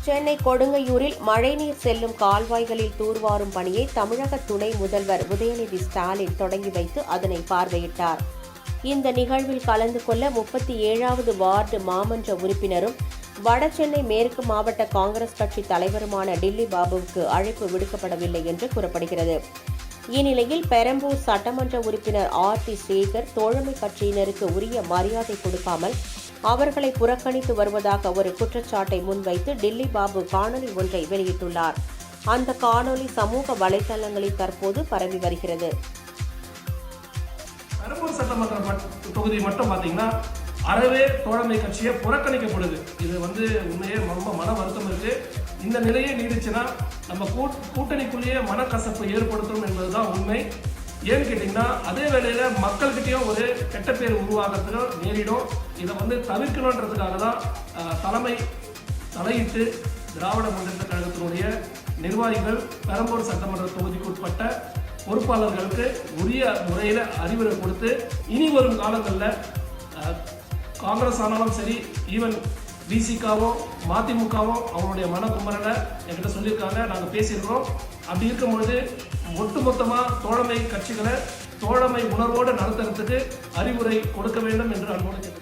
சென்னை கொடுங்கையூரில் மழைநீர் செல்லும் கால்வாய்களில் தூர்வாரும் பணியை தமிழக துணை முதல்வர் உதயநிதி ஸ்டாலின் தொடங்கி வைத்து அதனை பார்வையிட்டார். இந்த நிகழ்வில் கலந்து கொள்ள 37வது வார்டு மாமன்ற உறுப்பினரும் வடசென்னை மேற்கு மாவட்ட காங்கிரஸ் கட்சி தலைவருமான டில்லி பாபுவுக்கு அழைப்பு விடுக்கப்படவில்லை என்று கூறப்படுகிறது. இந்நிலையில் பெரம்பூர் சட்டமன்ற உறுப்பினர் டி சேகர் தோழமை கட்சியினருக்கு உரிய மரியாதை கொடுக்காமல் அவர்களை புறக்கணித்து வருவதாக ஒரு குற்றச்சாட்டை முன்வைத்து டில்லி பாபு காணொலி ஒன்றை வெளியிட்டுள்ளார். அந்த காணொலி சமூக வலைதளங்களில் தற்போது பரவி வருகிறது. பெரம்பூர் சட்டமன்ற தொகுதி மட்டும் பாத்தீங்கன்னா அறவே தோழமை கட்சியை புறக்கணிக்கப்படுது. இது உண்மையே ரொம்ப மன வருத்தம் இருக்கு. இந்த நிலையே நீடிச்சுன்னா நம்ம கூட்டணிக்குள்ளேயே மனக்கசப்பு ஏற்படுத்தும் என்பதுதான் உண்மை. ஏன்னு கேட்டீங்கன்னா அதே வேளையில மக்கள்கிட்டயும் ஒரு கெட்ட பேர் உருவாகிறதுக்கு நேரிடும். இதை தவிர்க்கணுன்றதுக்காக தான் தலைமை தலையிட்டு திராவிட முன்னேற்ற கழகத்தினுடைய நிர்வாகிகள் பெரம்பூர் சட்டமன்ற தொகுதிக்கு உட்பட்ட பொறுப்பாளர்களுக்கு உரிய முறையில் அறிவுரை கொடுத்து இனி வரும் காலங்களில் காங்கிரஸ் ஆனாலும் சரி, ஈவன் பிசிகாவோ மதிமுகவோ அவங்களுடைய மனக்குமரலை என்கிட்ட சொல்லியிருக்காங்க. நாங்கள் பேசியிருக்கிறோம். அப்படி இருக்கும்பொழுது ஒட்டுமொத்தமாக தோழமை கட்சிகளை தோழமை உணர்வோடு நடத்துறதுக்கு அறிவுரை கொடுக்க வேண்டும் என்று அன்போடு கேட்டுக்கிறேன்.